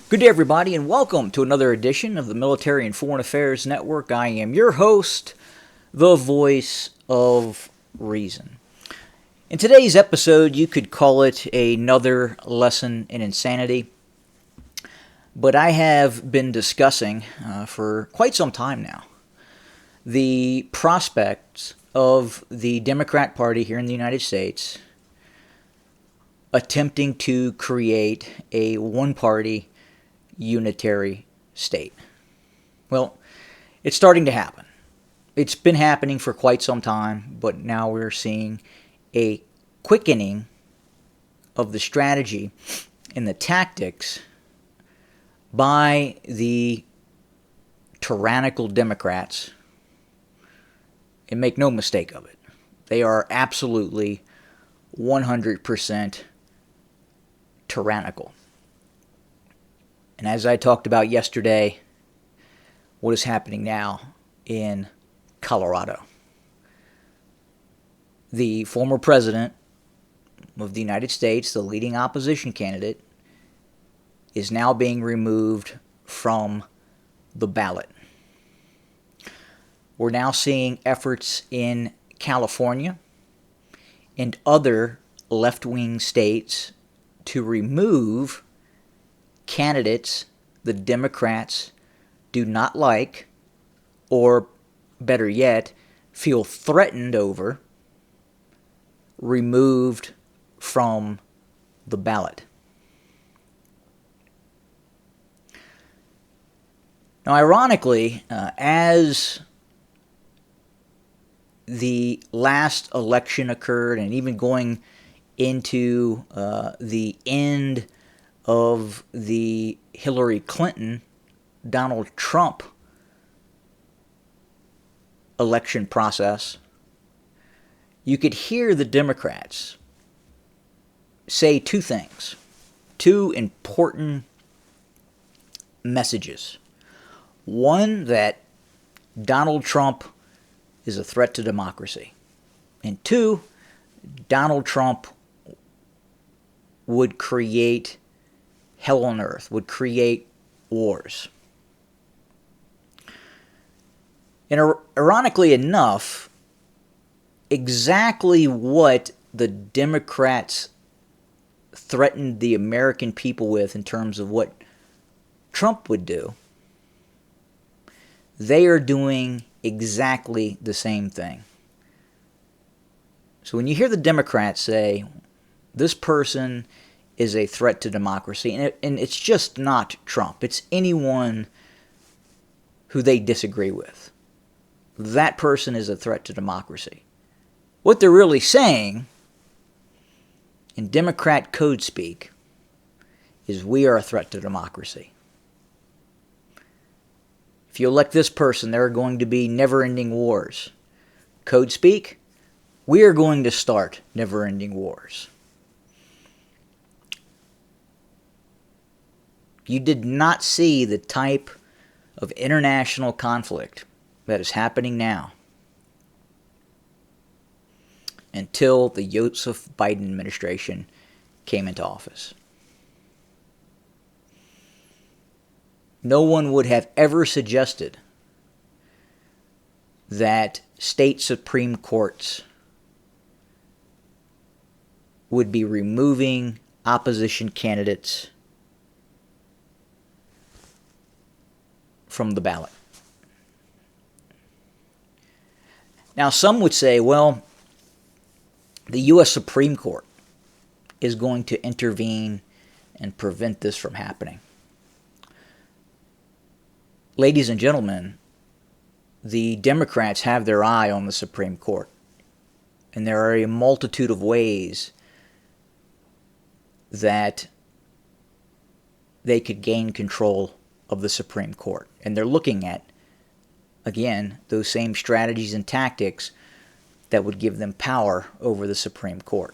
Good day, everybody, and welcome to another edition of the Military and Foreign Affairs Network. I am your host, the voice of reason. In today's episode, you could call it another lesson in insanity, but I have been discussing for quite some time now the prospects of the Democrat Party here in the United States attempting to create a one-party unitary state. Well, it's starting to happen. It's been happening for quite some time, but now we're seeing a quickening of the strategy and the tactics by the tyrannical Democrats. And make no mistake of it, they are absolutely 100% tyrannical. And as I talked about yesterday, what is happening now in Colorado? The former president of the United States, the leading opposition candidate, is now being removed from the ballot. We're now seeing efforts in California and other left-wing states to remove candidates the Democrats do not like, or better yet, feel threatened over, removed from the ballot. Now, ironically, as the last election occurred, and even going into the end of the Hillary Clinton, Donald Trump election process, you could hear the Democrats say two things, two important messages. One, that Donald Trump is a threat to democracy. And two, Donald Trump would create hell on earth, would create wars. And ironically enough, exactly what the Democrats threatened the American people with in terms of what Trump would do, they are doing exactly the same thing. So when you hear the Democrats say, this person is a threat to democracy, and it's just not Trump, it's anyone who they disagree with, that person is a threat to democracy. What they're really saying, in Democrat code speak, is we are a threat to democracy. If you elect this person, there are going to be never-ending wars. Code speak, we are going to start never-ending wars. You did not see the type of international conflict that is happening now until the Joseph Biden administration came into office. No one would have ever suggested that state Supreme Courts would be removing opposition candidates from the ballot. Now, some would say, well, the U.S. Supreme Court is going to intervene and prevent this from happening. Ladies and gentlemen, the Democrats have their eye on the Supreme Court, and there are a multitude of ways that they could gain control of the Supreme Court. And they're looking at, again, those same strategies and tactics that would give them power over the Supreme Court.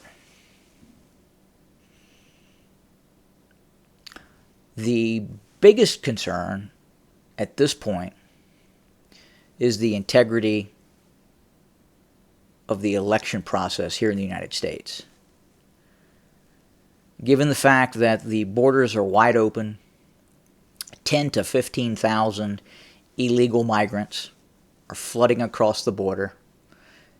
The biggest concern at this point is the integrity of the election process here in the United States. Given the fact that the borders are wide open, 10 to 15,000 illegal migrants are flooding across the border,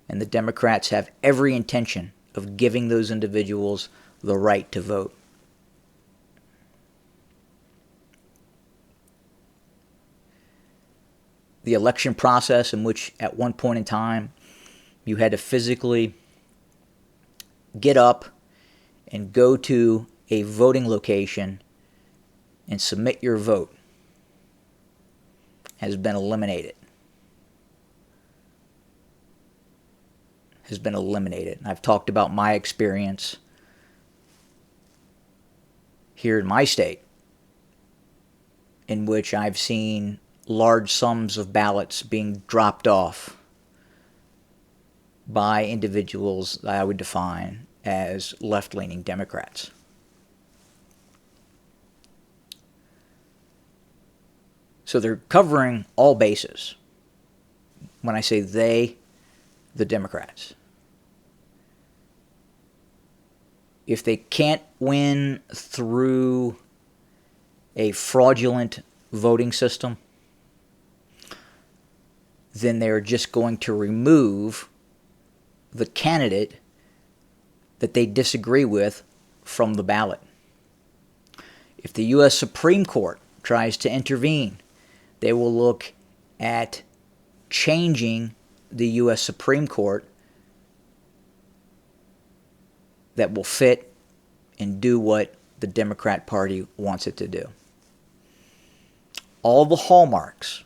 and the Democrats have every intention of giving those individuals the right to vote. The election process, in which at one point in time you had to physically get up and go to a voting location and submit your vote, has been eliminated. I've talked about my experience here in my state, in which I've seen large sums of ballots being dropped off by individuals that I would define as left-leaning Democrats. So they're covering all bases. When I say they, the Democrats. If they can't win through a fraudulent voting system, then they're just going to remove the candidate that they disagree with from the ballot. If the U.S. Supreme Court tries to intervene, they will look at changing the U.S. Supreme Court that will fit and do what the Democrat Party wants it to do. All the hallmarks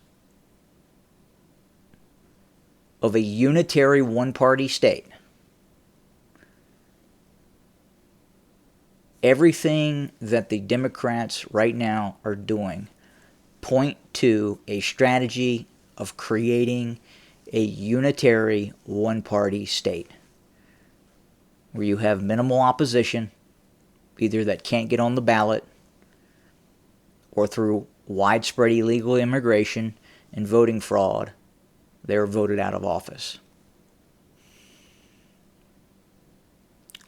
of a unitary one-party state, everything that the Democrats right now are doing point to a strategy of creating a unitary one-party state where you have minimal opposition, either that can't get on the ballot or through widespread illegal immigration and voting fraud, they were voted out of office.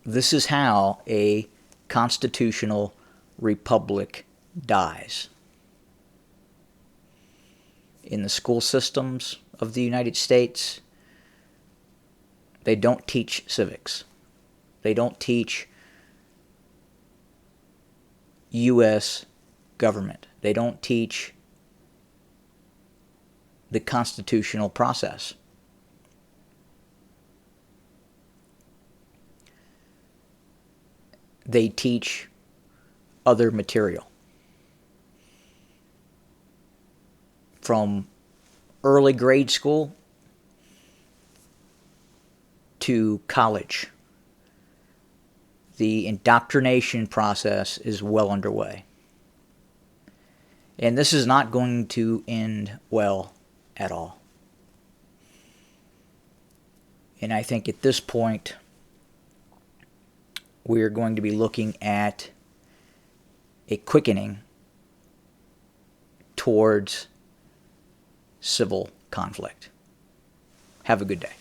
This is how a constitutional republic dies. In the school systems of the United States, they don't teach civics. They don't teach U.S. government. They don't teach the constitutional process. They teach other material. From early grade school to college, the indoctrination process is well underway. And this is not going to end well at all. And I think at this point, we're going to be looking at a quickening towards civil conflict. Have a good day.